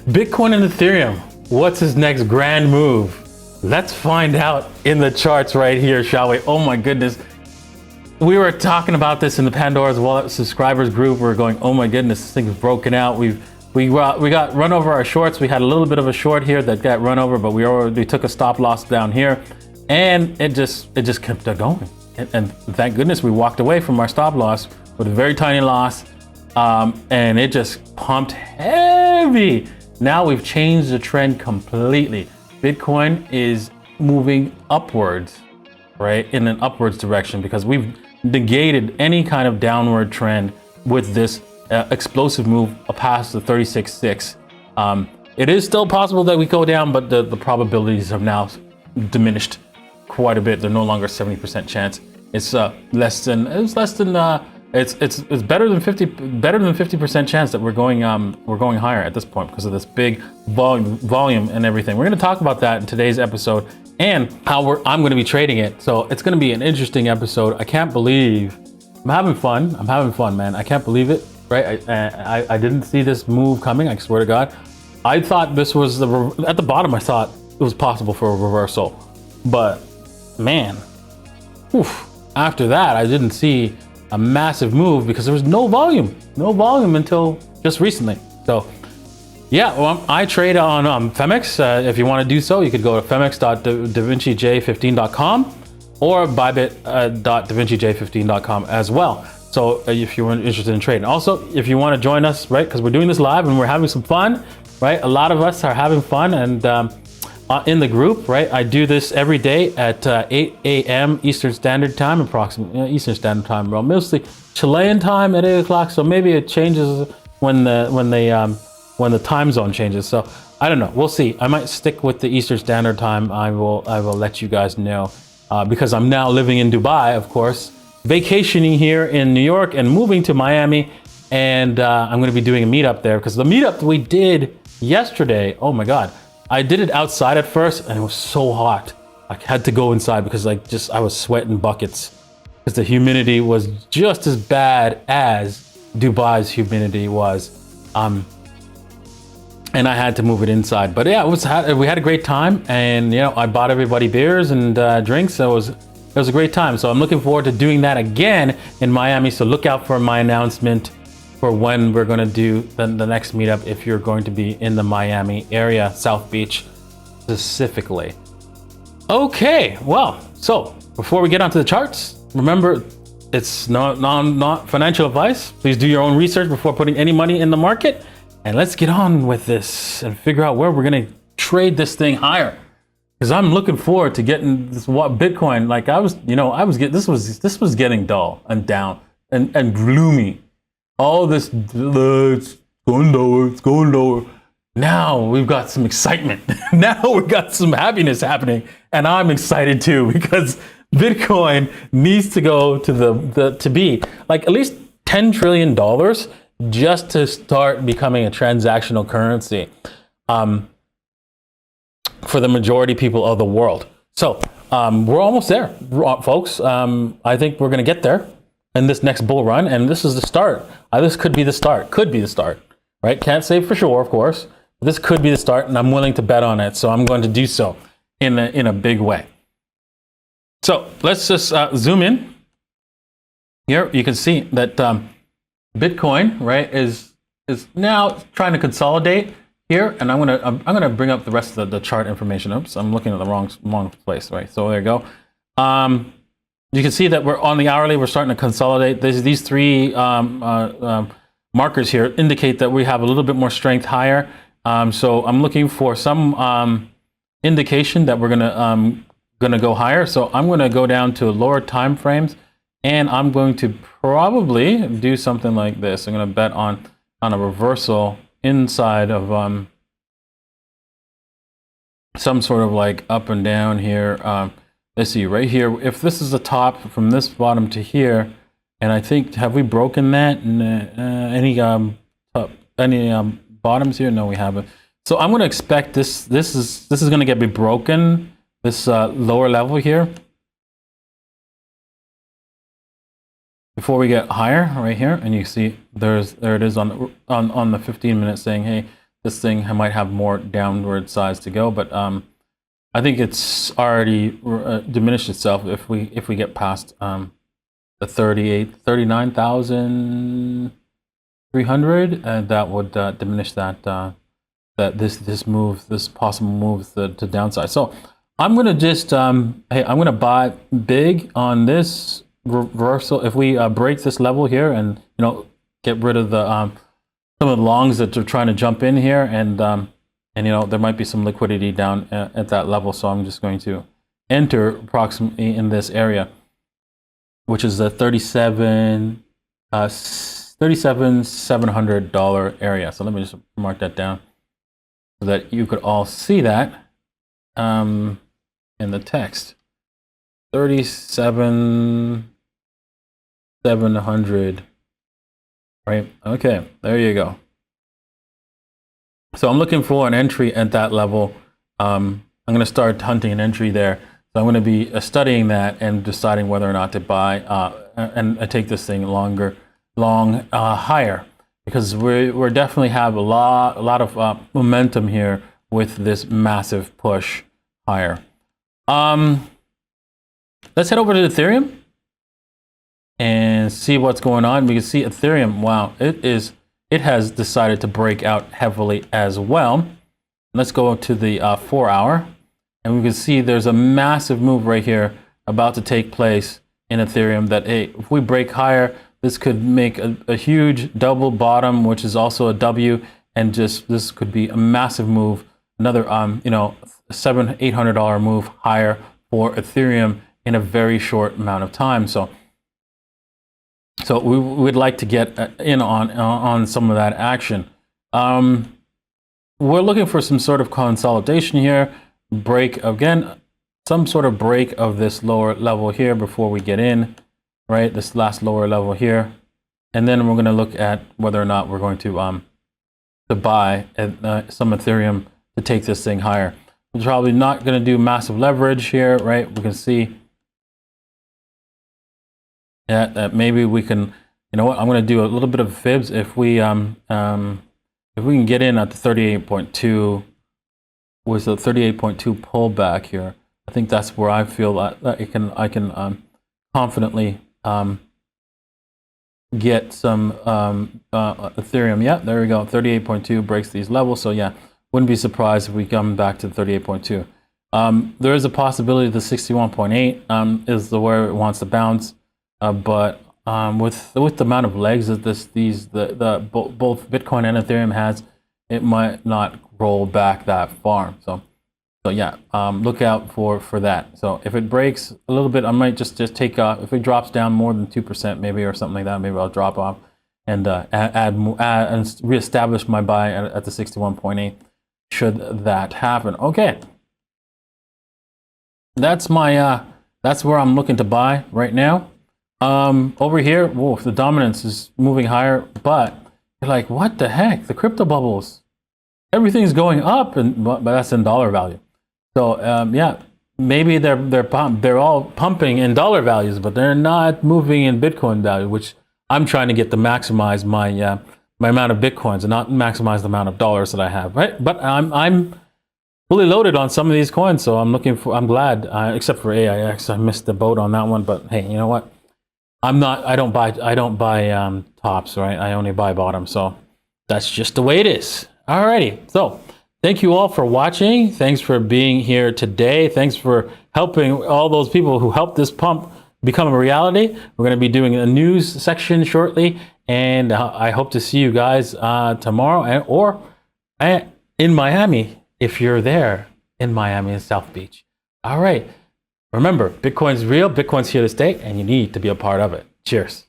Bitcoin and Ethereum, what's his next grand move? Let's find out in the charts right here, shall we? Oh my goodness. We were talking about this in the Pandora's Wallet subscribers group. We're going, oh my goodness, this thing's broken out. We got run over our shorts. We had a little bit of a short here that got run over, but we took a stop loss down here, and it just kept going. And thank goodness we walked away from our stop loss with a very tiny loss, and it just pumped heavy. Now we've changed the trend completely. Bitcoin is moving upwards, right, in an upwards direction, because we've negated any kind of downward trend with this explosive move past the 36.6. It is still possible that we go down, but the probabilities have now diminished quite a bit. They're no longer 70% chance. It's better than 50% chance that we're going higher at this point because of this big volume and everything. We're going to talk about that in today's episode and how I'm going to be trading it. So it's going to be an interesting episode. I can't believe I'm having fun, man. I can't believe it. Right? I didn't see this move coming. I swear to God. I thought this was at the bottom. I thought it was possible for a reversal, but man, oof. After that, I didn't see a massive move because there was no volume until just recently. So yeah, well, I trade on Femex. If you want to do so, you could go to femex.davincij15.com or bybit.davincij15.com as well. So if you're interested in trading. Also, if you want to join us, right, because we're doing this live and we're having some fun, right? A lot of us are having fun, and in the group, right? I do this every day at 8 a.m. Eastern Standard Time, approximately Eastern Standard Time, well, mostly Chilean time at 8 o'clock. So maybe it changes when the time zone changes. So I don't know. We'll see. I might stick with the Eastern Standard Time. I will let you guys know because I'm now living in Dubai, of course, vacationing here in New York and moving to Miami, and I'm going to be doing a meetup there because the meetup we did yesterday. Oh my God. I did it outside at first and it was so hot. I had to go inside because I was sweating buckets because the humidity was just as bad as Dubai's humidity was. And I had to move it inside. But yeah, we had a great time, and I bought everybody beers and drinks. So it was a great time. So I'm looking forward to doing that again in Miami. So look out for my announcement for when we're going to do the next meetup if you're going to be in the Miami area, South Beach specifically. Okay, well, so before we get onto the charts, remember, it's not financial advice. Please do your own research before putting any money in the market, and let's get on with this and figure out where we're going to trade this thing higher. Because I'm looking forward to getting this Bitcoin. Like this was getting dull and down and gloomy. All this, it's going lower. Now we've got some excitement. Now we've got some happiness happening, and I'm excited too because Bitcoin needs to go to be like at least $10 trillion just to start becoming a transactional currency for the majority people of the world. So we're almost there, folks. I think we're going to get there in this next bull run, and this is the start. This could be the start, right? Can't say for sure, of course, but this could be the start, and I'm willing to bet on it, so I'm going to do so in a big way. So let's just zoom in. Here you can see that Bitcoin, right, is now trying to consolidate here, and I'm gonna bring up the rest of the chart information. Oops, I'm looking at the wrong place, right? So there you go. You can see that we're on the hourly, we're starting to consolidate. These three markers here indicate that we have a little bit more strength higher. So I'm looking for some indication that we're gonna go higher. So I'm gonna go down to lower time frames, and I'm going to probably do something like this. I'm gonna bet on a reversal inside of some sort of like up and down here. Let's see right here. If this is the top from this bottom to here, and I think, have we broken that? Any bottoms here? No, we haven't. So I'm going to expect this is going to get broken. This lower level here before we get higher right here, and you see there it is on the 15 minutes saying, hey, this thing might have more downward size to go, but I think it's already diminished itself if we get past the 39,300, and that would diminish that this possible move to downside. So I'm gonna just hey, I'm gonna buy big on this reversal. If we break this level here and get rid of the some of the longs that are trying to jump in here, and there might be some liquidity down at that level. So I'm just going to enter approximately in this area, which is the $37,700 area. So let me just mark that down so that you could all see that in the text. 37,700. Right. Okay. There you go. So I'm looking for an entry at that level. I'm going to start hunting an entry there. So I'm going to be studying that and deciding whether or not to buy and take this thing higher, because we're definitely have a lot of momentum here with this massive push higher. Let's head over to Ethereum and see what's going on. We can see Ethereum, wow, it has decided to break out heavily as well. Let's go to the 4 hour, and we can see there's a massive move right here about to take place in Ethereum that, hey, if we break higher, this could make a huge double bottom, which is also a W, and just this could be a massive move, another $700-800 move higher for Ethereum in a very short amount of time. So we would like to get in on some of that action. We're looking for some sort of consolidation here, break again, some sort of break of this lower level here before we get in, right? This last lower level here, and then we're going to look at whether or not we're going to buy some Ethereum to take this thing higher. We're probably not going to do massive leverage here, right? We can see that maybe we can, I'm going to do a little bit of fibs if we can get in at the 38.2, was the 38.2 pullback here. I think that's where I feel that I can confidently get some Ethereum. Yeah, there we go. 38.2 breaks these levels. So yeah, wouldn't be surprised if we come back to 38.2. There is a possibility the 61.8 is the where it wants to bounce. But with the amount of legs that both Bitcoin and Ethereum has, it might not roll back that far. So yeah, look out for that. So if it breaks a little bit, I might just take off. If it drops down more than 2% maybe or something like that, maybe I'll drop off and add and reestablish my buy at the 61.8 should that happen. Okay, that's my that's where I'm looking to buy right now. Over here, whoa, the dominance is moving higher, but you're like, what the heck? The crypto bubbles, everything's going up, but that's in dollar value. So yeah, maybe they're all pumping in dollar values, but they're not moving in Bitcoin value, which I'm trying to get to maximize my my amount of Bitcoins and not maximize the amount of dollars that I have, right? But I'm fully loaded on some of these coins, so I'm glad, except for AIX, I missed the boat on that one. But hey, you know what? I don't buy tops, right? I only buy bottom. So that's just the way it is. Alrighty. So thank you all for watching. Thanks for being here today. Thanks for helping all those people who helped this pump become a reality. We're going to be doing a news section shortly, and I hope to see you guys tomorrow or in Miami if you're there in Miami and South Beach. All right. Remember, Bitcoin's real, Bitcoin's here to stay, and you need to be a part of it. Cheers.